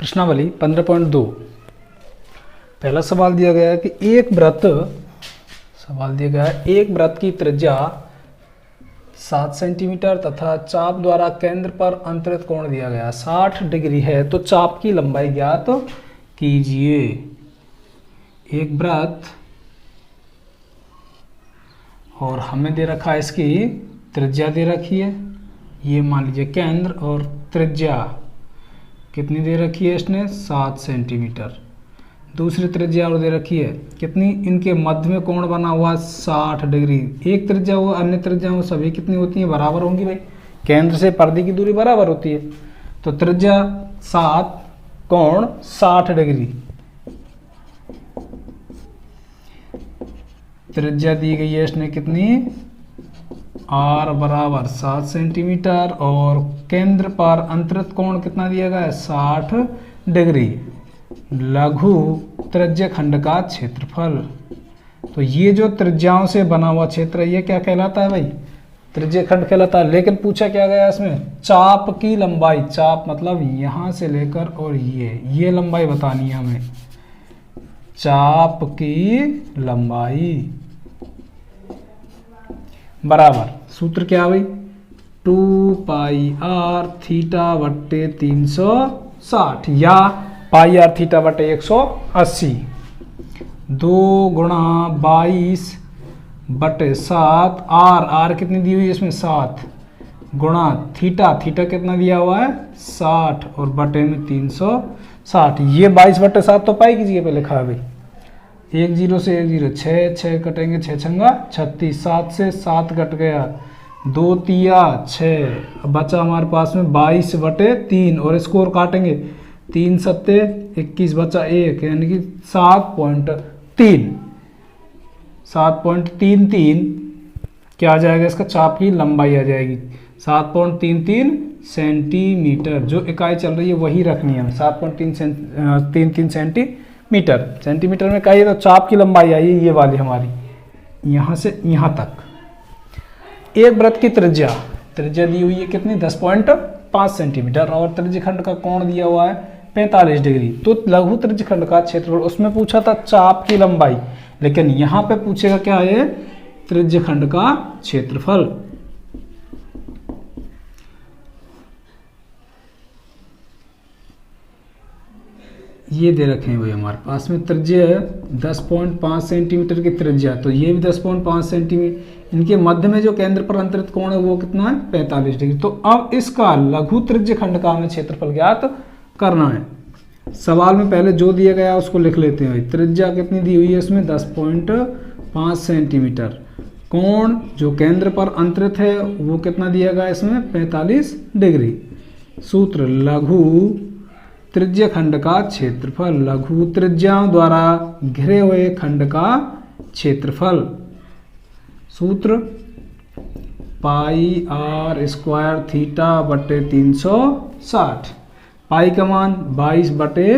प्रश्नावली 15.2 पहला सवाल दिया गया है कि एक वृत्त की त्रिज्या 7 सेंटीमीटर तथा चाप द्वारा केंद्र पर अंतरित कोण दिया गया 60 डिग्री है, तो चाप की लंबाई ज्ञात कीजिए। एक वृत्त और हमें दे रखा है, इसकी त्रिज्या दे रखी है, ये मान लीजिए केंद्र, और त्रिज्या कितनी दे रखी है इसने 7 सेंटीमीटर। दूसरी त्रिज्या और दे रखी है कितनी, इनके मध्य में कोण बना हुआ 60 डिग्री। एक त्रिज्या हो अन्य त्रिज्या हो, सभी कितनी होती है, बराबर होंगी भाई, केंद्र से पर्दे की दूरी बराबर होती है। तो त्रिज्या 7 कोण 60 डिग्री, त्रिज्या दी गई है इसने कितनी, r बराबर 7 सेंटीमीटर, और केंद्र पर अंतरित कोण कितना दिया गया है 60 डिग्री। लघु त्रिज्य खंड का क्षेत्रफल, तो ये जो त्रिज्याओं से बना हुआ क्षेत्र है ये क्या कहलाता है भाई, त्रिज्य खंड कहलाता है। लेकिन पूछा क्या गया इसमें, चाप की लंबाई, चाप मतलब यहां से लेकर और ये लंबाई बतानी है हमें, चाप की लंबाई बराबर सूत्र क्या है भाई, 2 पाई r थीटा बट्टे 360 या पाई r थीटा बटे 180, 2 गुणा 22 बटे 7, r कितनी दी हुई है इसमें 7, गुणा थीटा कितना दिया हुआ है 60, और बटे में 360। ये 22 बटे 7 तो पाई कीजिए पहले लिखा है भाई, 1 0 से 1 0, 6 कटेंगे, 6 छंगा 36, 7 से 7 कट गया, 2 तिया 6, बचा हमारे पास में 22 बटे 3, और इसको और काटेंगे 3 सत्ते 21, बचा 1, यानी कि 7.33 क्या आ जाएगा, इसका चाप की लंबाई आ जाएगी 7.33 सेंटीमीटर। जो इकाई चल रही है वही रखनी है, 7.33 सेंटीमीटर। सेंटीमीटर में इकाई है तो चाप की लंबाई आई ये वाली हमारी, यहाँ से यहाँ तक। एक वृत्त की त्रिज्या दी हुई है कितनी 10.5 सेंटीमीटर, और त्रिज्यखंड का कोण दिया हुआ है 45 डिग्री। तो लघु त्रिज्यखंड का क्षेत्रफल, उसमें पूछा था चाप की लंबाई, लेकिन यहाँ पे पूछेगा क्या है, त्रिज्यखंड का क्षेत्रफल। ये दे रखे हैं भाई हमारे पास में, त्रिज्या 10.5 सेंटीमीटर की त्रिज्या, तो ये भी 10.5 सेंटीमीटर। इनके मध्य में जो केंद्र पर अंतरित कोण है वो कितना है 45 डिग्री। तो अब इसका लघु त्रिज्यखंड का हमें क्षेत्रफल ज्ञात करना है। सवाल में पहले जो दिया गया उसको लिख लेते हैं भाई, त्रिज्या कितनी दी हुई है इसमें 10.5 सेंटीमीटर, कोण जो केंद्र पर अंतरित है वो कितना दिया गया इसमें 45 डिग्री। सूत्र लघु त्रिज्यखंड का क्षेत्रफल, लघु त्रिज्याओं द्वारा घिरे हुए खंड का क्षेत्रफल। सूत्र पाई r स्क्वायर थीटा बटे 360, पाई का मान 22 बटे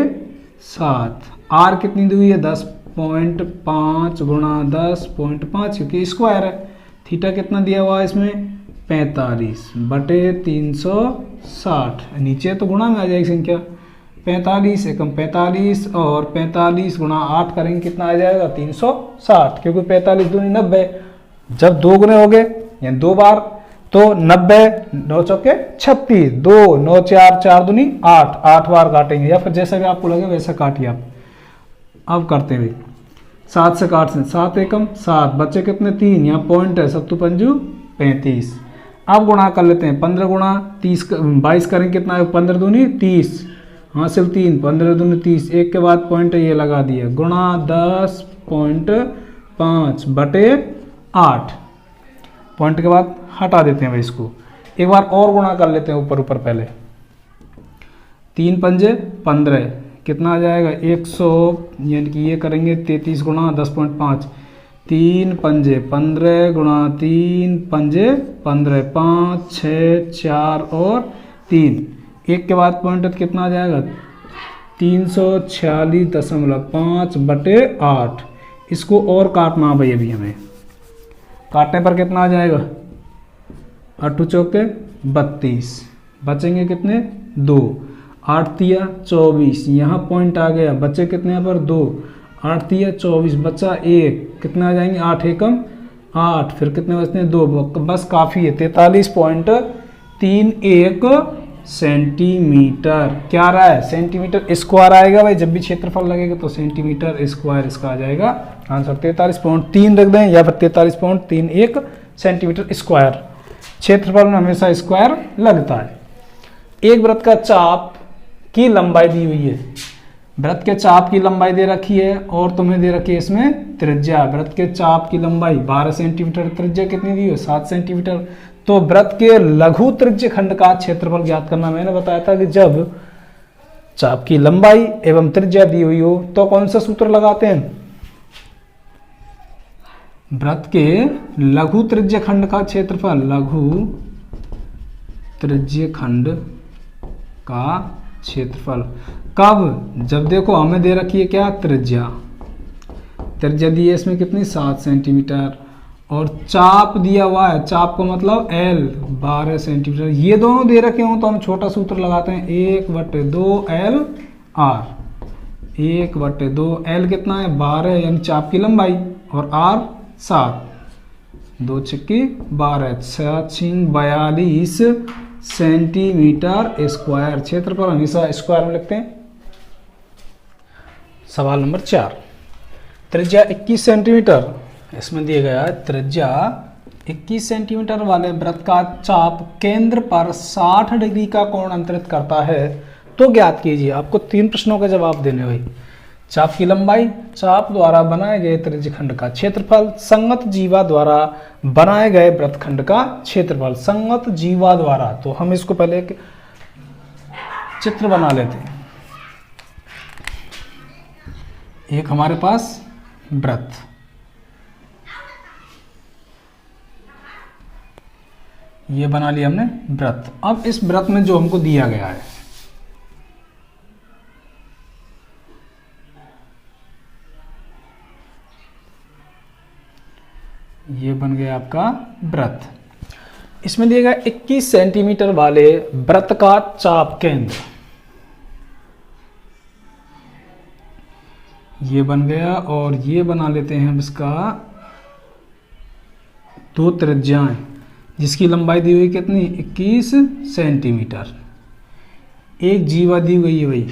7, r कितनी दी हुई है 10.5 गुणा 10.5 क्योंकि स्क्वायर है, थीटा कितना दिया हुआ है इसमें 45 बटे 360, नीचे तो गुणा में आ जाएगी संख्या, 45 एकम 45, और 45 गुणा 8 करेंगे कितना आ जाएगा 360, क्योंकि 45 दूनी 90, जब 2 गुने हो गए यानी 2 बार तो 90, 9 चौके 36, 2 9 4 4 दूनी 8, 8 बार काटेंगे, या फिर जैसा भी आपको लगे वैसा काटिए आप। अब करते हैं 7 से काट से 7 एकम 7, बच्चे कितने 3, यहाँ पॉइंट है, सत्तू पंजू 35। अब गुणा कर लेते हैं, 15 गुणा 30 22 करेंगे कितना है 15 दूनी 30, हासिल 3, 15 दूनी 30, एक के बाद पॉइंट ये लगा दिया, गुणा 10.5 बटे 8, पॉइंट के बाद हटा देते हैं भाई इसको। एक बार और गुणा कर लेते हैं ऊपर पहले, 3 पंजे 15 कितना आ जाएगा 100, यानी कि ये करेंगे 33 गुणा 10.5, 3 पंजे 15 गुणा 3 पंजे 15, 5 6 4 और 3, एक के बाद पॉइंट कितना आ जाएगा 346.5 बटे 8। इसको और काटना भाई, अभी हमें काटने पर कितना आ जाएगा 8 चौके 32, बचेंगे कितने 2, 8 तिया 24, यहाँ पॉइंट आ गया, बचे कितने यहाँ पर 2, 8 तिया 24, बचा 1, कितना आ जाएंगे 8 एकम 8, फिर कितने बचते हैं 2, बस काफ़ी है 43.31 सेंटीमीटर। क्या रहा है सेंटीमीटर स्क्वायर आएगा भाई, जब भी क्षेत्रफल लगेगा तो सेंटीमीटर स्क्वायर इसका आ जाएगा आंसर। 43.3 रख दें या फिर 43.31 सेंटीमीटर स्क्वायर, क्षेत्रफल में हमेशा स्क्वायर लगता है। एक वृत्त का चाप की लंबाई दी हुई है, वृत्त के चाप की लंबाई दे रखी है और तुम्हें दे रखी है इसमें त्रिज्या। वृत्त के चाप की लंबाई 12 सेंटीमीटर, त्रिज्या कितनी दी है 7 सेंटीमीटर। तो वृत्त के लघु त्रिज्य खंड का क्षेत्रफल ज्ञात करना, मैंने बताया था कि जब चाप की लंबाई एवं त्रिज्या दी हुई हो तो कौन सा सूत्र लगाते हैं, वृत्त के लघु त्रिज्य खंड का क्षेत्रफल, लघु त्रिज्य खंड का क्षेत्रफल। कब, जब देखो हमें दे रखी है क्या त्रिज्या, त्रिज्या दी है इसमें कितनी 7 सेंटीमीटर और चाप दिया हुआ है, चाप को मतलब L 12 सेंटीमीटर। ये दोनों दे रखे हो तो हम छोटा सूत्र लगाते हैं 1/2 LR, 1/2 L कितना है 12 यानी चाप की लंबाई और R 7, 2 छक्की 12, 42 सेंटीमीटर स्क्वायर। क्षेत्रफल हमेशा स्क्वायर में लिखते हैं। सवाल नंबर 4, त्रिज्या 21 सेंटीमीटर, इसमें दिया गया है त्रिज्या 21 सेंटीमीटर वाले वृत्त का चाप केंद्र पर 60 डिग्री का कोण अंतरित करता है तो ज्ञात कीजिए। आपको 3 प्रश्नों का जवाब देने भाई। चाप की लंबाई, चाप द्वारा बनाए गए त्रिज्यखंड का क्षेत्रफल, संगत जीवा द्वारा बनाए गए वृत्तखंड का क्षेत्रफल। संगत जीवा द्वारा, तो हम इसको पहले एक चित्र बना लेते हैं। एक हमारे पास वृत्त, ये बना लिया हमने वृत्त। अब इस वृत्त में जो हमको दिया गया है, ये बन गया आपका वृत्त। इसमें दिया गया 21 सेंटीमीटर वाले वृत्त का चाप केंद्र, ये बन गया और ये बना लेते हैं हम इसका 2 त्रिज्याएं जिसकी लंबाई दी हुई कितनी 21 सेंटीमीटर। एक जीवा दी हुई है भाई,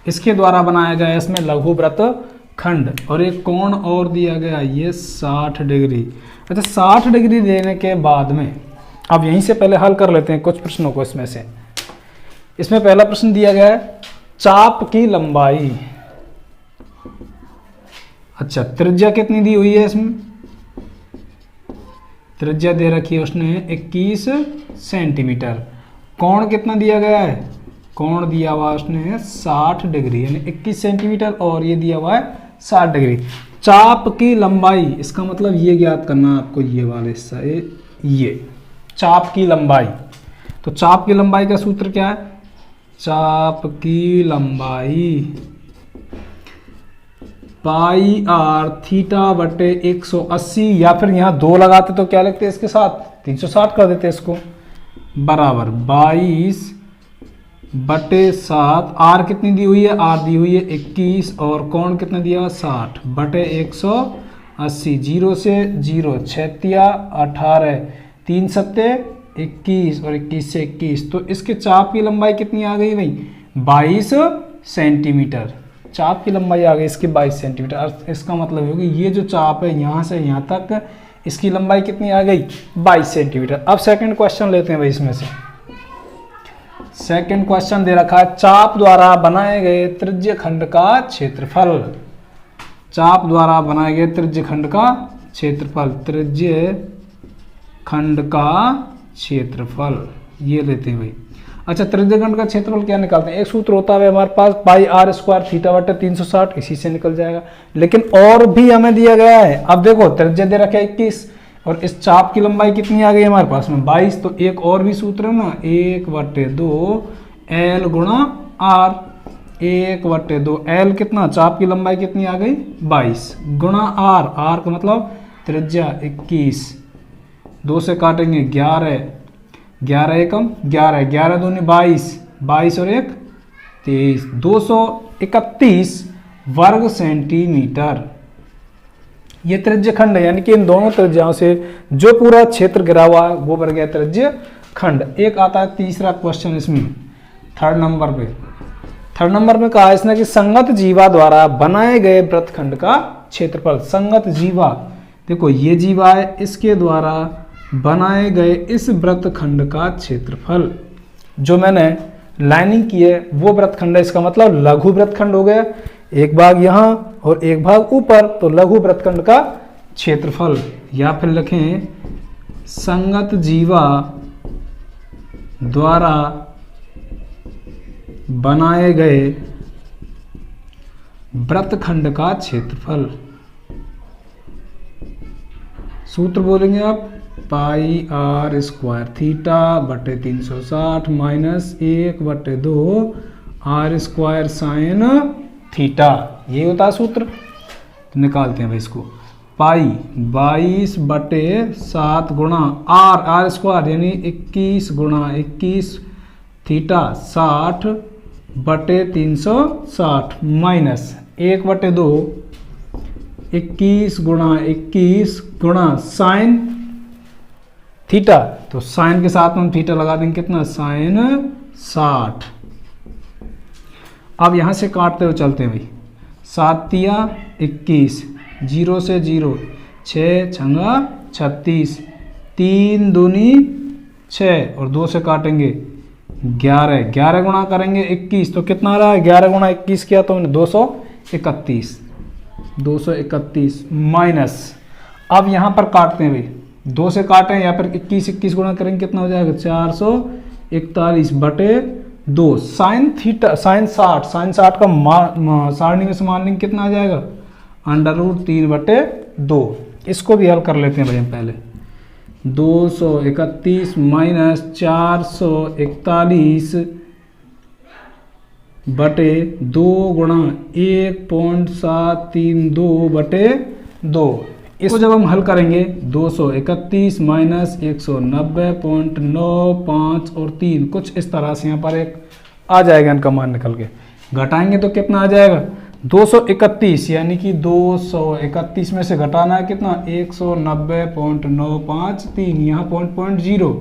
इसके द्वारा बनाया गया इसमें लघु वृत्त खंड और एक कोण और दिया गया ये 60 डिग्री। अच्छा 60 डिग्री देने के बाद में अब यहीं से पहले हल कर लेते हैं कुछ प्रश्नों को। इसमें से इसमें पहला प्रश्न दिया गया है चाप की लंबाई। अच्छा त्रिज्या कितनी दी हुई है, इसमें त्रिज्या दे रखी है उसने 21 सेंटीमीटर। कोण कितना दिया गया है, कोण दिया हुआ उसने 60 डिग्री यानी 21 सेंटीमीटर और ये दिया हुआ है 60 डिग्री। चाप की लंबाई, इसका मतलब ये ज्ञात करना आपको, ये वाला हिस्सा ये चाप की लंबाई। तो चाप की लंबाई का सूत्र क्या है, चाप की लंबाई पाई आर थीटा बटे 180 या फिर यहाँ 2 लगाते तो क्या लिखते हैं इसके साथ 360 कर देते इसको, बराबर 22 बटे 7। आर कितनी दी हुई है, आर दी हुई है 21 और कोण कितना दिया हुआ 60 बटे 180। 0 से 0 6 18, 3 सत्ते 21 और 21 से 21। तो इसके चाप की लंबाई कितनी आ गई भाई 22 सेंटीमीटर। चाप की लंबाई आ गई इसकी 22 सेंटीमीटर। इसका मतलब होगी ये जो चाप है यहाँ से यहाँ तक इसकी लंबाई कितनी आ गई 22 सेंटीमीटर। अब सेकंड क्वेश्चन लेते हैं भाई। इसमें से सेकंड क्वेश्चन दे रखा है चाप द्वारा बनाए गए त्रिज्य खंड का क्षेत्रफल। चाप द्वारा बनाए गए त्रिज्य खंड का क्षेत्रफल, त्रिज्य खंड का क्षेत्रफल ये लेते हैं भाई। अच्छा त्रिज्य खंड का क्षेत्रफल क्या निकालते हैं, एक सूत्र होता है हमारे पास पाई आर स्क्वायर थीटा बटे 360, इसी से निकल जाएगा। लेकिन और भी हमें दिया गया है। अब देखो त्रिज्या दे रखा है 21 और इस चाप की लंबाई कितनी आ गई हमारे पास में 22। तो एक और भी सूत्र है ना 1/2 L गुणा R, 1/2 L कितना चाप की लंबाई कितनी आ गई 22 गुणा R, R का मतलब त्रिज्या 21, 2 से काटेंगे 11, 11 एकम 11, 11 दूनी 22, 22 और 1 23, 231 वर्ग सेंटीमीटर। ये त्रिज्य खंड है, यानी कि इन दोनों त्रिज्याओं से जो पूरा क्षेत्र गिरा हुआ है वो बन गया त्रिज्य खंड। एक आता है तीसरा क्वेश्चन इसमें, थर्ड नंबर पे। थर्ड नंबर में कहा है इसने कि संगत जीवा द्वारा बनाए गए वृत्तखंड का क्षेत्रफल। संगत जीवा, देखो ये जीवा है, इसके द्वारा बनाए गए इस वृत्तखंड का क्षेत्रफल। जो मैंने लाइनिंग की है वो वृत्तखंड है, इसका मतलब लघु वृत्तखंड हो गया। एक भाग यहाँ और एक भाग ऊपर, तो लघु वृत्तखंड का क्षेत्रफल। या फिर लिखें संगत जीवा द्वारा बनाए गए वृत्तखंड का क्षेत्रफल। सूत्र बोलेंगे आप, पाई आर स्क्वायर थीटा बटे 360 minus 1/2 R square sine theta, ये होता है सूत्र। तो निकालते हैं भाई इसको। पाई 22/7 गुणा आर स्क्वायर यानी 21 गुणा 21 थीटा 60/360 माइनस 1/2 21 गुणा 21 गुणा साइन थीटा। तो साइन के साथ में हम थीटा लगा देंगे, कितना साइन 60। अब यहां से काटते हुए चलते हैं भाई। 7 तिया 21, 0 से 0, 6 छंगा 36, 3 दूनी 6 और 2 से काटेंगे 11, 11 गुणा करेंगे 21 तो कितना आ रहा है, 11 गुणा 21 किया तो 231, 231 माइनस। अब यहां पर काटते हैं भाई, 2 से काटें या फिर 21 गुणा करेंगे कितना हो जाएगा, 441/2 साइन थीटा साइन 60 का सारणी में से मान लेंगे कितना आ जाएगा, √3/2। इसको भी हल कर लेते हैं भाई हम पहले। 231 माइनस 441/2 गुणा 1.732/2। इसको जब हम हल करेंगे 231 माइनस 190.95 और 3 कुछ इस तरह से यहाँ पर एक आ जाएगा, इनका मान निकल के घटाएंगे तो कितना आ जाएगा 231, यानी कि 231 में से घटाना है कितना 190.95 3, यहाँ 0.0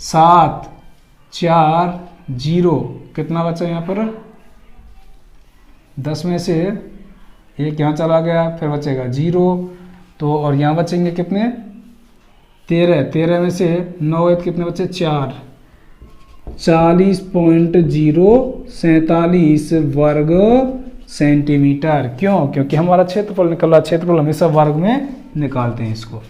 7 4 0 कितना बचा यहाँ पर 10 में से एक यहाँ चला गया, फिर बचेगा 0 तो, और यहाँ बचेंगे कितने 13 में से 9 कितने बचे 4, 40.047 वर्ग सेंटीमीटर। क्यों, क्योंकि हमारा क्षेत्रफल निकल रहा, क्षेत्रफल हमेशा वर्ग में निकालते हैं इसको।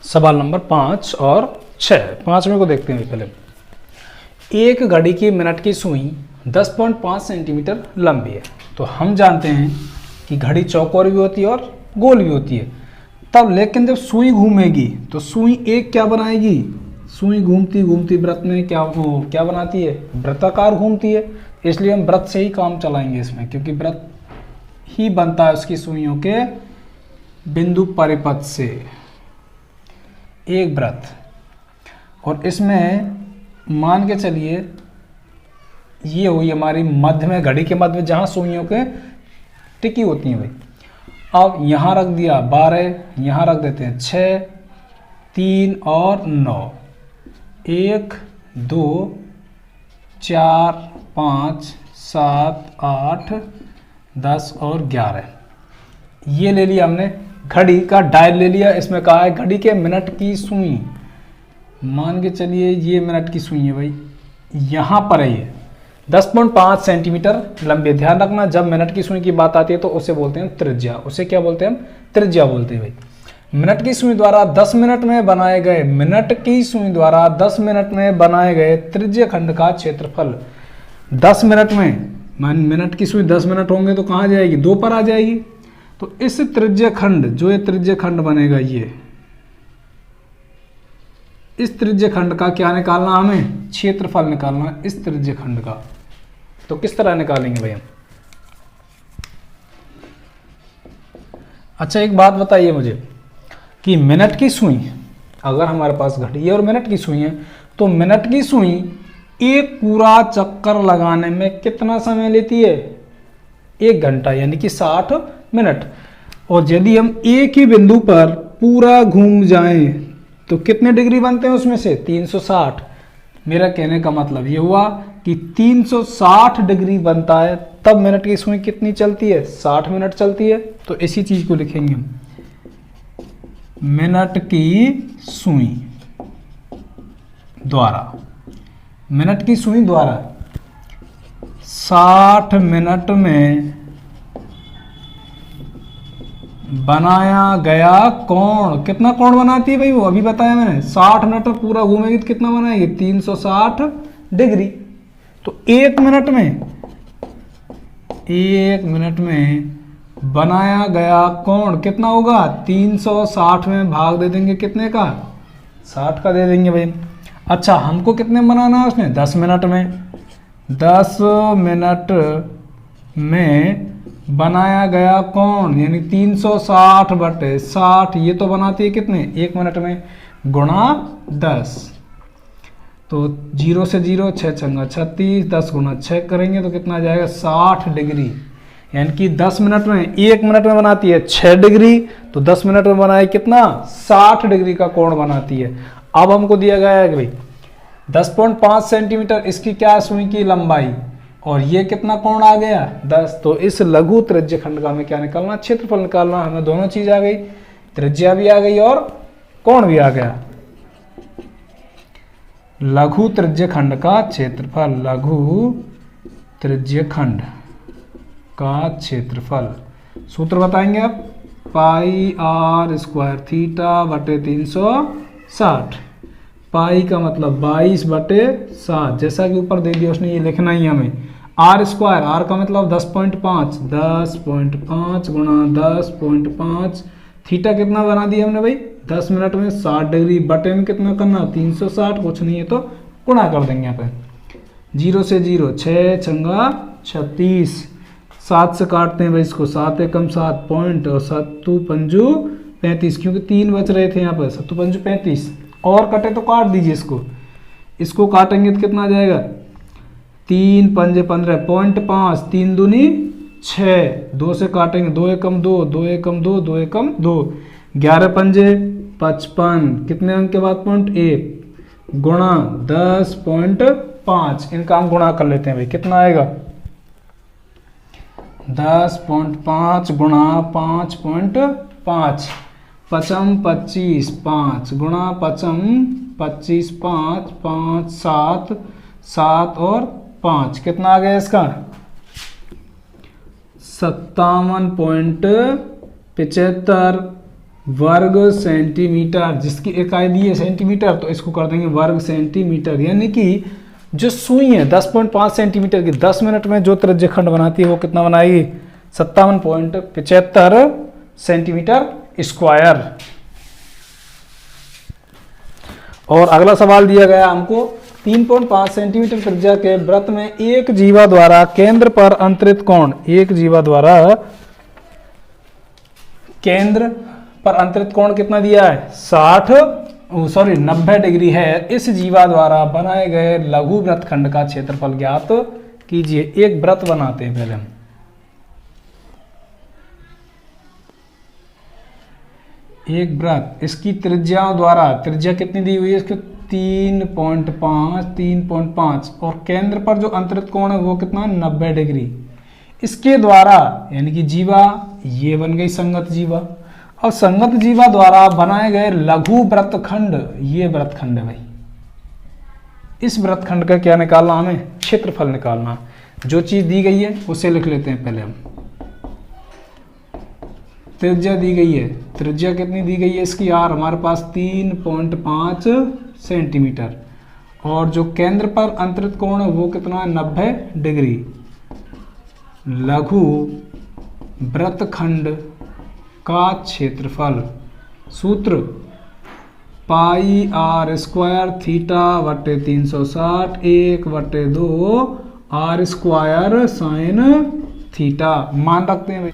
सवाल नंबर 5 और 6, 5वें को देखते हैं पहले। एक घड़ी की मिनट की सुई 10.5 सेंटीमीटर लंबी है। तो हम जानते हैं कि घड़ी चौकोर भी होती है और गोल भी होती है। तब लेकिन जब सुई घूमेगी तो सुई एक क्या बनाएगी, सुई घूमती घूमती वृत्त में क्या बनाती है, वृत्ताकार घूमती है। इसलिए हम वृत्त से ही काम चलाएंगे इसमें, क्योंकि वृत्त ही बनता है उसकी सुइयों के बिंदु परिपथ से एक वृत्त। और इसमें मान के चलिए ये हुई हमारी मध्य में, घड़ी के मध्य में जहाँ सुइयों के टिकी होती हैं भाई। अब यहाँ रख दिया 12, यहाँ रख देते हैं 6, 3 और 9, 1 2 4 5 7 8 10 और 11। ये ले लिया हमने, घड़ी का डायल ले लिया। इसमें कहा है घड़ी के मिनट की सुई, मान के चलिए ये मिनट की सुई है भाई, यहाँ पर है ये 10.5 सेंटीमीटर लंबी। ध्यान रखना जब मिनट की सुई की बात आती है तो उसे बोलते हैं त्रिज्या। उसे क्या बोलते हैं हम, त्रिज्या बोलते हैं भाई। मिनट की सुई द्वारा 10 मिनट में बनाए गए, मिनट की सुई द्वारा 10 मिनट में बनाए गए त्रिज्य खंड का क्षेत्रफल। 10 मिनट में, मान मिनट की सुई 10 मिनट होंगे तो कहाँ जाएगी, 2 पर आ जाएगी। तो इस त्रिज्य खंड, जो ये त्रिज्य खंड बनेगा, ये इस त्रिज्य खंड का क्या निकालना, हमें क्षेत्रफल निकालना इस त्रिज्य खंड का। तो किस तरह निकालेंगे भाई हम। अच्छा एक बात बताइए मुझे कि मिनट की सुई, अगर हमारे पास घड़ी है और मिनट की सुई है तो मिनट की सुई एक पूरा चक्कर लगाने में कितना समय लेती है? 1 घंटा, यानी कि 60 मिनट। और यदि हम एक ही बिंदु पर पूरा घूम जाएं तो कितने डिग्री बनते हैं उसमें से? 360। मेरा कहने का मतलब ये हुआ कि 360 डिग्री बनता है, तब मिनट की सुई कितनी चलती है? 60 मिनट चलती है। तो इसी चीज को लिखेंगे हम, मिनट की सुई द्वारा, मिनट की सुई द्वारा 60 मिनट में बनाया गया कोण। कितना कोण बनाती है भाई? वो अभी बताया मैंने, 60 मिनट में पूरा घूमेगी तो कितना बनाएगी? 360 डिग्री। तो 1 मिनट में बनाया गया कोण कितना होगा? 360 में भाग दे देंगे कितने का? 60 का दे देंगे भाई। अच्छा, हमको कितने में बनाना है उसमें? 10 मिनट में। 10 मिनट में बनाया गया कोण यानी 360 बटे 60, ये तो बनाती है कितने? 1 मिनट में, गुणा 10। तो 0 से 0, 6 छंगा 36, 10 गुणा 6 करेंगे तो कितना आ जाएगा? 60 डिग्री। यानी कि 10 मिनट में, 1 मिनट में बनाती है 6 डिग्री, तो 10 मिनट में बनाए कितना? 60 डिग्री का कोण बनाती है। अब हमको दिया गया है कि भाई 10.5 सेंटीमीटर इसकी क्या सुई की लंबाई, और ये कितना कोण आ गया? 10। तो इस लघु त्रिज्य खंड का हमें क्या निकालना? क्षेत्रफल निकालना। हमें दोनों चीज आ गई, त्रिज्या भी आ गई और कोण भी आ गया। लघु त्रिज्य खंड का क्षेत्रफल, लघु त्रिज्य खंड का क्षेत्रफल सूत्र बताएंगे आप, पाई आर स्क्वायर थीटा बटे 360। पाई का मतलब 22 बटे 7, जैसा कि ऊपर दे दिया उसने, ये लिखना ही हमें। आर स्क्वायर, आर का मतलब 10.5, 10.5 गुणा 10.5। थीटा कितना बना दिया हमने भाई? 10 मिनट में 60 डिग्री, बटे में कितना करना? 360। कुछ नहीं है तो गुणा कर देंगे यहाँ पे। 0 से 0, 6 छंगा 36, 7 से काटते हैं भाई इसको, 7 एकम 7 पॉइंट, और 7 पंजू 35, क्योंकि 3 बच रहे थे यहाँ पर, 7 पंजू 35। और कटे तो काट दीजिए इसको काटेंगे तो कितना आ जाएगा? 3 पंजे 15, 0.5, 3 दूनी 6, 2 से काटेंगे, 2 एकम 2, 2 एकम 2, 2 एकम 2, 11 पंजे 55, कितने अंक के बाद? 0.1 गुणा 10.5। इनका हम गुणा कर लेते हैं भाई, कितना आएगा? 10.5 गुणा 5.5, पचम 25, 5 गुणा पचम 25, 5 5 7, 7 और 5, कितना आ गया इसका? 57.75 वर्ग सेंटीमीटर, जिसकी इकाई दी है सेंटीमीटर, तो इसको कर देंगे वर्ग सेंटीमीटर। यानी कि जो सुई है 10.5 सेंटीमीटर की, 10 मिनट में जो त्रिज्य खंड बनाती है वो कितना बनाएगी? 57.75 सेंटीमीटर स्क्वायर। और अगला सवाल दिया गया हमको, 3.5 सेंटीमीटर त्रिज्या के वृत्त में एक जीवा द्वारा केंद्र पर अंतरित कोण, एक जीवा द्वारा केंद्र पर अंतरित कोण कितना दिया है? 90 डिग्री है। इस जीवा द्वारा बनाए गए लघु वृत्तखंड का क्षेत्रफल ज्ञात कीजिए। एक वृत्त बनाते हैं पहले हम। एक वृत्त, इसकी त्रिज्या द्वारा, त्रिज्या कितनी दी हुई है इसको? 3.5, और केंद्र पर जो अंतरित कोण है वो कितना? 90 डिग्री। इसके द्वारा, यानी कि जीवा, ये बन गई संगत जीवा। और संगत जीवा द्वारा बनाए गए लघु वृत्तखंड, ये वृत्तखंड है भाई। इस वृत्तखंड का क्या निकालना? हमें क्षेत्रफल निकालना। जो चीज दी गई है उसे लिख लेते हैं पहले हम। त्रिज्या दी गई है, त्रिज्या कितनी दी गई है इसकी? आर हमारे पास 3.5 सेंटीमीटर, और जो केंद्र पर अंतरित कोण है वो कितना है? 90 डिग्री। लघु वृत्तखंड का क्षेत्रफल, सूत्र पाई आर स्क्वायर थीटा बटे 360, 1/2 आर स्क्वायर साइन थीटा। मान रखते हैं भाई,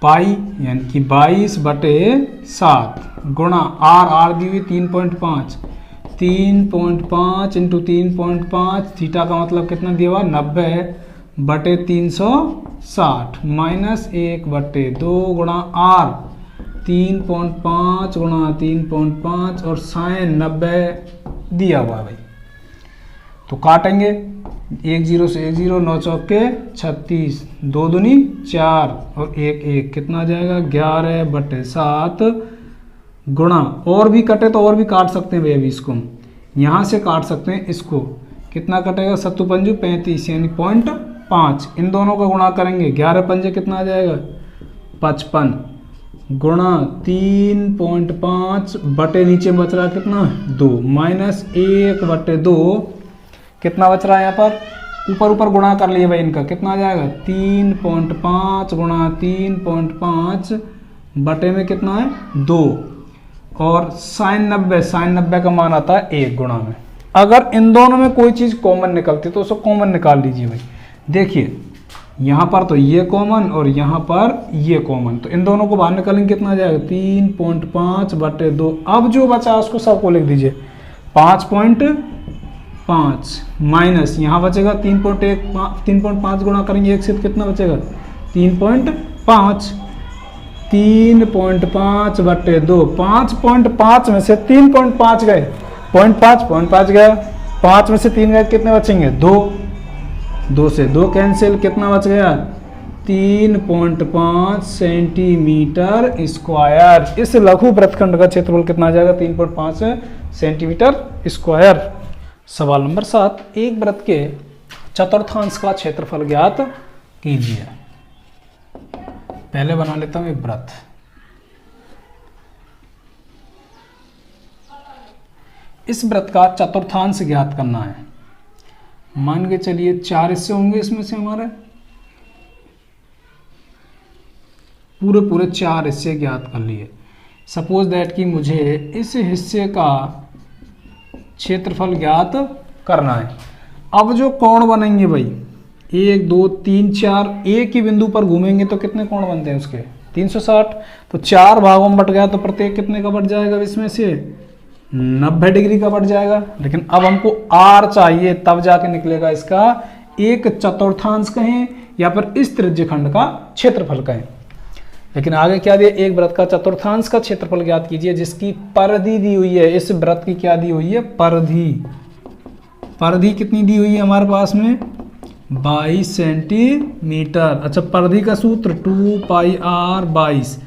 पाई यानी कि 22/7 गुणा आर दी हुई 3.5, 3.5 इंटू 3.5, थीटा का मतलब कितना दिया हुआ 90/360 माइनस 1/2 गुणा आर 3.5 गुणा 3.5 और साइन 90 दिया हुआ भाई। तो काटेंगे 1 0 से 1 0, 9 चौके 36, 2 दूनी 4 और 1 1 कितना आ जाएगा 11/7 गुणा, और भी कटे तो और भी काट सकते हैं भैया, अभी इसको यहाँ से काट सकते हैं, इसको कितना कटेगा 7 पंजू 35 यानी 0.5, इन दोनों का गुणा करेंगे 11 पंजे कितना आ जाएगा 55 गुणा 3.5 बटे नीचे बच रहा कितना 2 माइनस 1/2 कितना बच रहा है यहाँ पर, ऊपर ऊपर गुणा कर लिए भाई इनका, कितना आ जाएगा 3.5 गुणा 3.5 बटे में कितना है 2 और साइन 90 का मान आता है 1 गुणा में। अगर इन दोनों में कोई चीज़ कॉमन निकलती तो उसको कॉमन निकाल लीजिए भाई। देखिए यहाँ पर तो ये कॉमन और यहाँ पर ये कॉमन, तो इन दोनों को बाहर निकालेंगे कितना आ जाएगा 3.5/2। अब जो बचा उसको सबको लिख दीजिए 5.5 माइनस यहाँ बचेगा 3.5 गुणा करेंगे 1 से तो कितना बचेगा 3.5, 3.5/2, 5.5 में से 3.5 गए 0.5 गया, 5 में से 3 गए कितने बचेंगे 2, 2 से 2 कैंसिल, कितना बच गया 3.5 सेंटीमीटर स्क्वायर। इस लघु वृत्तखंड का क्षेत्रफल कितना आ जाएगा 3.5 सेंटीमीटर स्क्वायर। सवाल नंबर 7, एक वृत्त के चतुर्थांश का क्षेत्रफल ज्ञात कीजिए। पहले बना लेता हूं एक वृत्त। इस वृत्त का चतुर्थांश ज्ञात करना है। मान के चलिए 4 हिस्से होंगे, इसमें से हमारे पूरे 4 हिस्से ज्ञात कर लिए। सपोज दैट कि मुझे इस हिस्से का क्षेत्रफल ज्ञात करना है। अब जो कोण बनेंगे भाई 1 2 3 4, एक ही बिंदु पर घूमेंगे तो कितने कोण बनते हैं उसके 360, तो 4 भागों में बट गया तो प्रत्येक कितने का बट जाएगा, इसमें से 90 डिग्री का बट जाएगा। लेकिन अब हमको आर चाहिए, तब जाके निकलेगा इसका एक चतुर्थांश कहें या फिर इस त्रिज्यखंड का क्षेत्रफल कहें। लेकिन आगे क्या दिया, एक वृत्त का चतुर्थांश का क्षेत्रफल ज्ञात कीजिए जिसकी परिधि दी हुई है। इस वृत्त की क्या दी हुई है, परिधि। परिधि कितनी दी हुई है हमारे पास में 22 सेंटीमीटर। अच्छा, परिधि का सूत्र 2πr 22,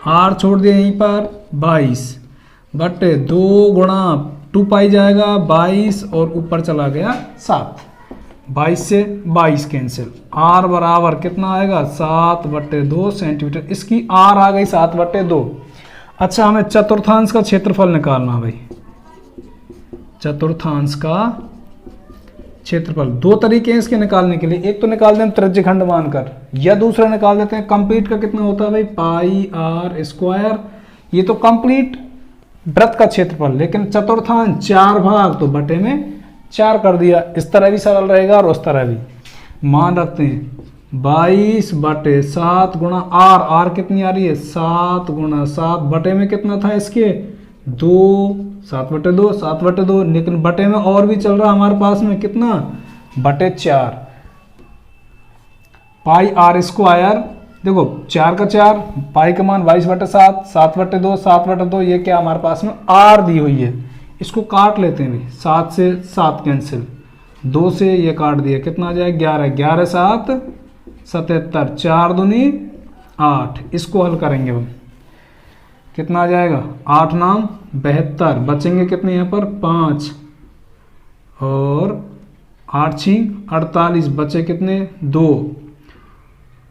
आर छोड़ दिया यहीं पर 22 बटे 2 गुणा 2π जाएगा 22 और ऊपर चला गया 7, 22 से 22 कैंसिल, आर बराबर कितना आएगा 7/2 सेंटीमीटर। इसकी आर आ गई 7/2। अच्छा, हमें चतुर्थांश का क्षेत्रफल निकालना भाई। चतुर्थांश का क्षेत्रफल दो तरीके हैं इसके निकालने के लिए। एक तो निकाल दें त्रिज्यखंड मानकर, या दूसरा निकाल देते हैं कंप्लीट का कितना होता है भाई πr²। ये तो कंप्लीट वृत्त का क्षेत्रफल, लेकिन चतुर्थांश 4 भाग तो बटे में 4 कर दिया। इस तरह भी सरल रहेगा और उस तरह भी। मान रखते हैं 22/7 गुणा आर कितनी आ रही है 7 गुणा 7 बटे में कितना था इसके 2, 7/2, लेकिन बटे में और भी चल रहा हमारे पास में कितना बटे 4 πr²। देखो 4 का 4, पाई का मान 22/7, 7/2, ये क्या हमारे पास में आर दी हुई है। इसको काट लेते हैं, 7 से 7 कैंसिल, 2 से ये काट दिया, कितना आ जाए 11, 11 7 77, 4 दूनी 8। इसको हल करेंगे हम, कितना आ जाएगा 8 नाम 72, बचेंगे कितने यहाँ पर 5 और 8 6 48, बचे कितने 2,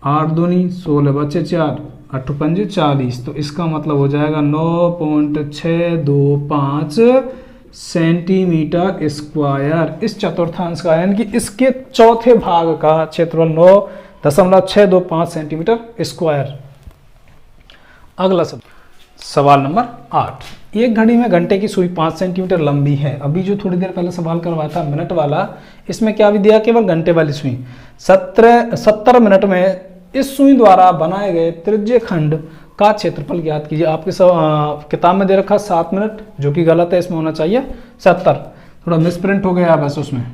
8 दूनी 16, बचे 4, 8 5 40। तो इसका मतलब हो जाएगा 9.625 सेंटीमीटर स्क्वायर। इस चतुर्थांश का यानी कि इसके चौथे भाग का क्षेत्रफल 9.625 सेंटीमीटर स्क्वायर। अगला सवाल नंबर 8, एक घड़ी में घंटे की सुई 5 सेंटीमीटर लंबी है। अभी जो थोड़ी देर पहले सवाल करवाया था मिनट वाला, इसमें क्या भी दिया केवल घंटे वाली सुई। 70 मिनट में इस सुई द्वारा बनाए गए त्रिज्यखंड का क्षेत्रफल ज्ञात कीजिए। आपके किताब में दे रखा 7 मिनट, जो कि गलत है, इसमें होना चाहिए 70। थोड़ा मिसप्रिंट हो गया बस उसमें।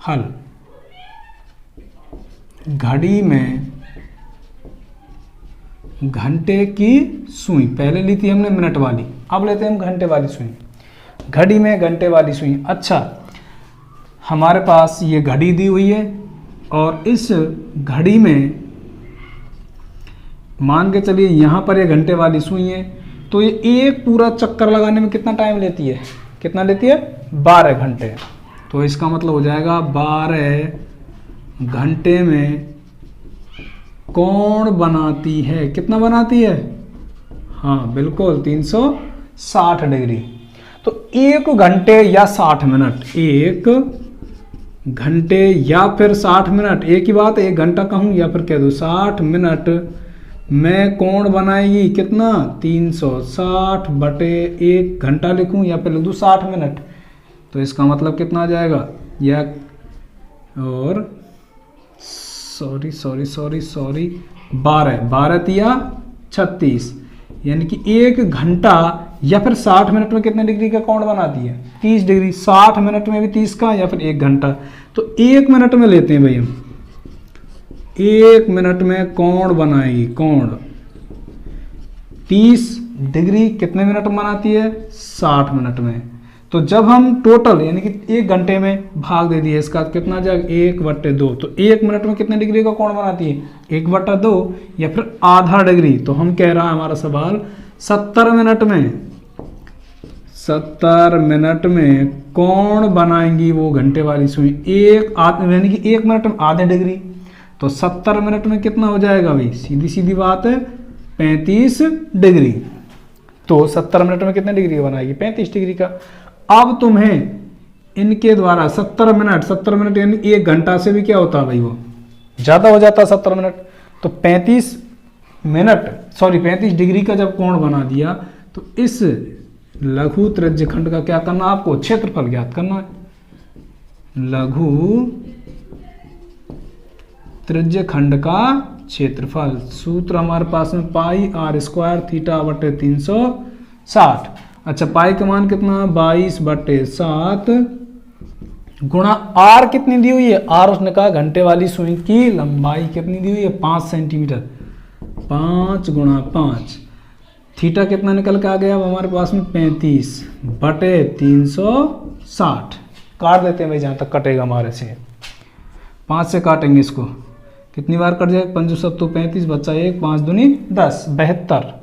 हल, घड़ी में घंटे की सुई, पहले ली थी हमने मिनट वाली, अब लेते हैं हम घंटे वाली सुई। घड़ी में घंटे वाली सुई। अच्छा, हमारे पास ये घड़ी दी हुई है और इस घड़ी में मान के चलिए यहाँ पर ये घंटे वाली सुई है, तो ये एक पूरा चक्कर लगाने में कितना टाइम लेती है? कितना लेती है? 12 घंटे। तो इसका मतलब हो जाएगा 12 घंटे में कोण बनाती है। कितना बनाती है? हाँ बिल्कुल, 360 डिग्री। तो 1 घंटे या 60 मिनट, 1 घंटे या फिर 60 मिनट, एक ही बात है, 1 घंटा कहूँ या फिर कह दो 60 मिनट में कोण बनाएगी कितना? 360 बटे 1 घंटा लिखूँ या फिर लिख दूँ 60 मिनट। तो इसका मतलब कितना आ जाएगा? या और सॉरी 12 तिया 36, यानी कि 1 घंटा या फिर 60 मिनट में कितने डिग्री का कोण बनाती है? 30 डिग्री। 60 मिनट में भी 30 का, या फिर 1 घंटा। तो 1 मिनट में लेते हैं भाई हम, 1 मिनट में कोण बनाएगी, कोण 30 डिग्री कितने मिनट में बनाती है? 60 मिनट में। तो जब हम टोटल यानी कि 1 घंटे में भाग दे दिए इसका, कितना जाएगा? 1/2। तो 1 मिनट में कितने डिग्री का कोण बनाती है? 1/2 या फिर आधा डिग्री। तो हम कह रहा है हमारा सवाल 70 मिनट में, 70 मिनट में कोण बनाएंगी वो घंटे वाली सुई, यानी कि 1 मिनट में आधे डिग्री। तो 70 मिनट में कितना हो जाएगा भाई? सीधी सीधी बात है, 35 डिग्री। तो 70 मिनट में कितने डिग्री का बनाएगी? 35 डिग्री का। अब तुम्हें इनके द्वारा 70 मिनट यानी 1 घंटा से भी क्या होता है भाई? वो ज़्यादा हो जाता है 70 मिनट। तो 35 डिग्री का जब कोण बना दिया, तो इस लघु त्रिज्यखंड का क्या करना? आपको क्षेत्रफल ज्ञात करना है। लघु त्रिज्यखंड का क्षेत्रफल, सूत्र हमारे पास में पाई r² थीटा बटे 360। अच्छा, पाई का मान कितना? 22/7 गुणा r कितनी दी हुई है? r उसने कहा घंटे वाली सुई की लंबाई कितनी दी हुई है? 5 सेंटीमीटर। 5 गुणा 5, थीटा कितना निकल के आ गया? अब हमारे पास में 35/360। काट देते हैं भाई जहां तक कटेगा हमारे से, 5 से काटेंगे इसको, कितनी बार कट जाएगा? 5 सत्तू 35, बच्चा 1, 5 दूनी 10, 72।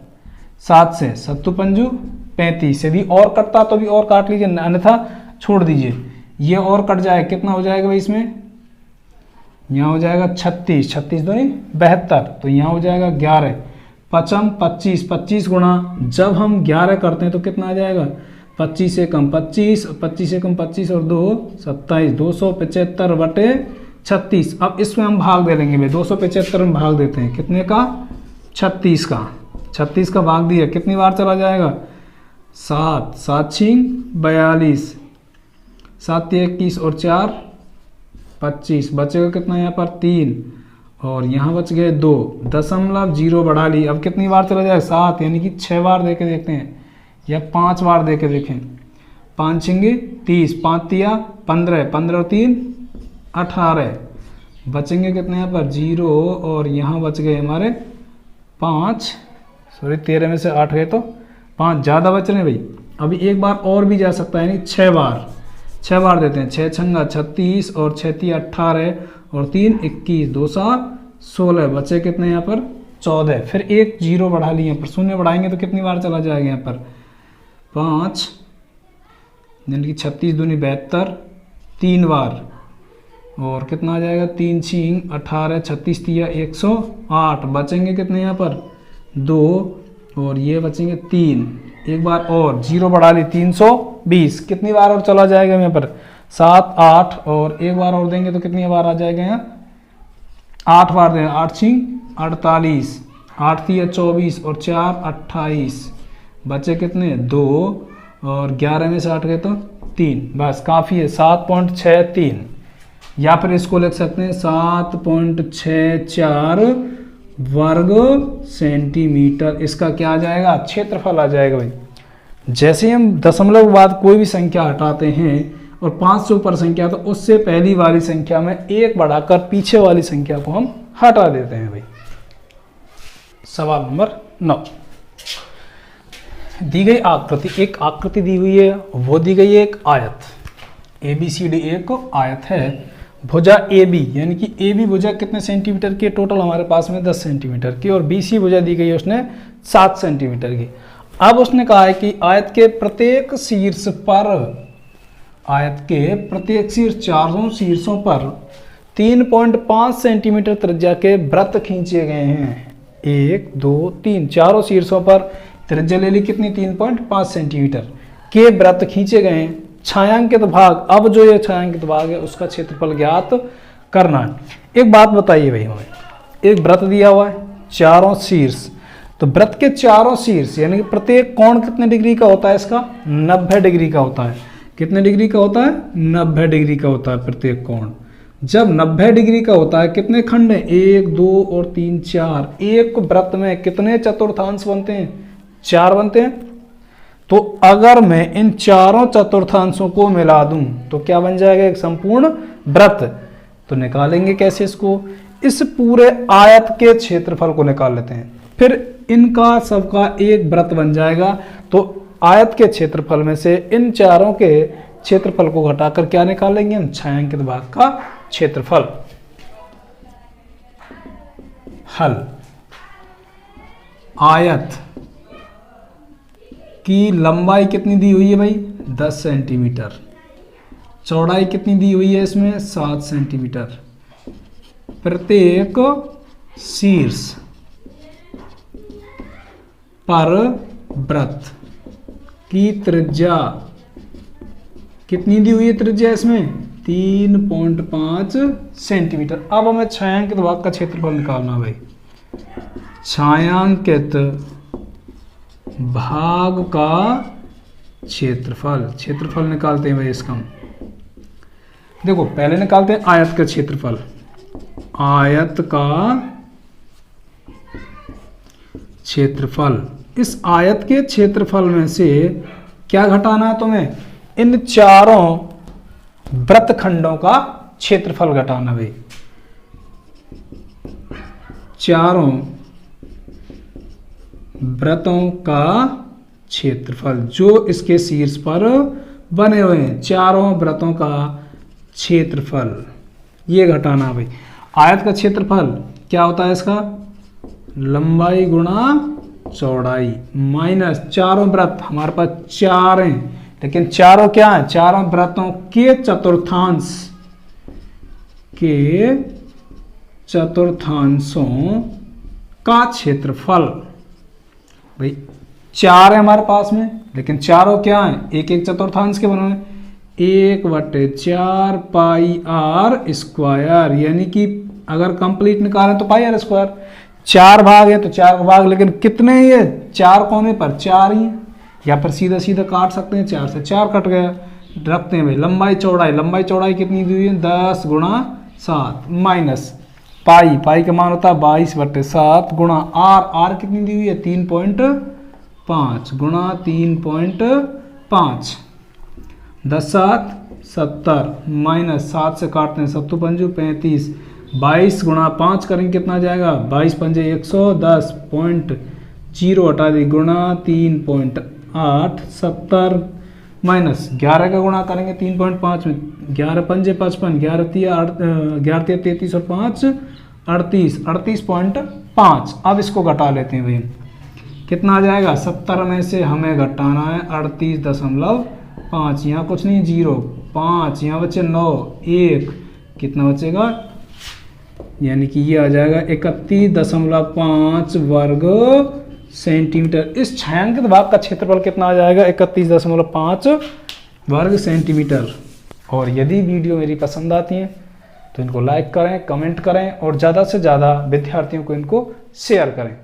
7 से सत्तू पंजू 35, यदि और कटता तो भी और काट लीजिए, अन्यथा छोड़ दीजिए। ये और कट जाए, कितना हो जाएगा भाई इसमें? यहाँ हो जाएगा 36, 36 दूनी 72, तो यहाँ हो जाएगा 11। 5 25, 25 गुणा, जब हम 11 करते हैं तो कितना आ जाएगा? 25 से कम 25, 25 से कम 25 और 2 27, 275/36। अब इसमें हम भाग दे लेंगे भाई, 275 में भाग देते हैं, कितने का? 36 का। 36 का भाग दिया, कितनी बार चला जाएगा? 7, 7 6 42, 7 21 और 4 25, बचेगा कितना यहाँ पर? 3, और यहाँ बच गए 2, 0.0 बढ़ा ली। अब कितनी बार चला जाए? 7, यानी कि 6 बार दे के देखते हैं या 5 बार दे के देखें। 5 6 30, 5 तिया 15, 15 और 3 18, बचेंगे कितने यहाँ पर? 0, और यहाँ बच गए हमारे 5, 13 में से 8 गए तो 5 ज़्यादा बच रहे हैं भाई। अभी एक बार और भी जा सकता है, यानी 6 बार, 6 बार देते हैं। 6 छंगा 36 और 6 तिया 18 और 3 21, 2 7 16, बचे कितने यहाँ पर? 14। फिर एक 0 बढ़ा लिए, यहाँ पर शून्य बढ़ाएंगे तो कितनी बार चला जाएगा यहाँ पर? 5, यानी कि 36 दूनी 72, 3 बार, और कितना आ जाएगा? 3 6 18, 36 तिया 108, बचेंगे कितने यहाँ पर? 2, और ये बचेंगे 3। एक बार और 0 बढ़ा ली, 320, कितनी बार और चला जाएगा यहाँ पर? 7 8, और एक बार और देंगे तो कितनी बार आ जाएगा यहाँ? 8 बार देंगे, 8 6 48, 8 तिया 24 और 4 28, बचे कितने? 2, और 11 में से 8 गए तो 3, बस काफ़ी है 7.63, या फिर इसको लिख सकते हैं 7.64 वर्ग सेंटीमीटर। इसका क्या आ जाएगा, क्षेत्रफल आ जाएगा भाई। जैसे हम दशमलव के बाद कोई भी संख्या हटाते हैं और 500 पर संख्या, तो उससे पहली वाली संख्या में 1 बढ़ाकर पीछे वाली संख्या को हम हटा देते हैं भाई। सवाल नंबर 9, दी गई आकृति, एक आकृति दी हुई है, वो दी गई है एक आयत, ABCD एक आयत है, भुजा AB यानी कि AB भुजा कितने सेंटीमीटर की, टोटल हमारे पास में 10 सेंटीमीटर की, और BC भुजा दी गई है उसने 7 सेंटीमीटर की। अब उसने कहा है कि आयत के प्रत्येक शीर्ष पर, आयत के प्रत्येक शीर्ष, चारों शीर्षों पर 3.5 सेंटीमीटर त्रिज्या के वृत्त खींचे गए हैं। 1 2 3, चारों शीर्षों पर त्रिज्या ले ली कितनी, 3.5 सेंटीमीटर के वृत्त खींचे गए हैं। छायांकित भाग, अब जो ये छायांकित भाग है उसका क्षेत्रफल ज्ञात करना है। एक बात बताइए भाई, हमें एक वृत्त दिया हुआ है, चारों शीर्ष, तो वृत्त के चारों शीर्ष यानी कि प्रत्येक कोण कितने डिग्री का होता है, इसका 90 डिग्री का होता है। कितने डिग्री का होता है, 90 डिग्री का होता है प्रत्येक कोण। जब 90 डिग्री का होता है, कितने खंड हैं, 1 2 और 3 4, एक वृत्त में कितने चतुर्थांश बनते हैं, 4 बनते हैं। तो अगर मैं इन चारों चतुर्थांशों को मिला दूं तो क्या बन जाएगा, एक संपूर्ण वृत्त। तो निकालेंगे कैसे इसको, इस पूरे आयत के क्षेत्रफल को निकाल लेते हैं, फिर इनका सबका एक वृत्त बन जाएगा। तो आयत के क्षेत्रफल में से इन चारों के क्षेत्रफल को घटाकर क्या निकालेंगे हम, छायांकित भाग का क्षेत्रफल। हल, आयत की लंबाई कितनी दी हुई है भाई, 10 सेंटीमीटर, चौड़ाई कितनी दी हुई है इसमें, 7 सेंटीमीटर, प्रत्येक शीर्ष पर वृत्त की त्रिज्या कितनी दी हुई है, त्रिज्या इसमें 3.5 सेंटीमीटर। अब हमें छायांकित भाग का क्षेत्रफल निकालना भाई। छायांकित भाग का क्षेत्रफल निकालते हैं भाई इसका। देखो पहले निकालते हैं आयत का क्षेत्रफल। आयत का क्षेत्रफल, इस आयत के क्षेत्रफल में से क्या घटाना है तुम्हें, इन चारों वृत्तखंडों का क्षेत्रफल घटाना भाई। चारों वृत्तों का क्षेत्रफल जो इसके शीर्ष पर बने हुए हैं, चारों वृत्तों का क्षेत्रफल ये घटाना भाई। आयत का क्षेत्रफल क्या होता है इसका, लंबाई गुणा चौड़ाई माइनस चारों वृत्त, हमारे पास 4 हैं लेकिन चारों क्या है, चारों वृत्तों के चतुर्थांशों का क्षेत्रफल भाई। 4 है हमारे पास में लेकिन चारों क्या है, एक एक चतुर्थांश के बने हुए, 1/4 पाई आर स्क्वायर, यानी कि अगर कंप्लीट निकालें तो पाई आर स्क्वायर। 4 भाग है तो 4 भाग, लेकिन कितने ये 4 कोने पर 4 ही, या फिर सीधा सीधा काट सकते हैं, 4 से 4 कट गया। रखते हैं भाई लंबाई चौड़ाई कितनी दी हुई है, 10 गुणा 7 माइनस पाई का मान होता है 22/7 गुणा आर कितनी दी हुई है, 3.5 गुणा 3.5, 10 7 70 माइनस 7 से काटते हैं 7 पंजू 35, 22 गुणा 5 करेंगे कितना जाएगा, 22 पंजे 110.0 हटा दी गुणा 3.8, 70 माइनस 11 का गुणा करेंगे 3.5 में, 11 पंजे 55, 11 33 और 5 38.5। अब इसको घटा लेते हैं भाई, कितना आ जाएगा, 70 में से हमें घटाना है 38.5, यहाँ कुछ नहीं 0, 5 यहाँ बचे 9, 1 कितना बचेगा, यानी कि ये आ जाएगा 31.5 वर्ग सेंटीमीटर। इस छायांकित भाग का क्षेत्रफल कितना आ जाएगा, 31.5 वर्ग सेंटीमीटर। और यदि वीडियो मेरी पसंद आती है तो इनको लाइक करें, कमेंट करें और ज़्यादा से ज़्यादा विद्यार्थियों को इनको शेयर करें।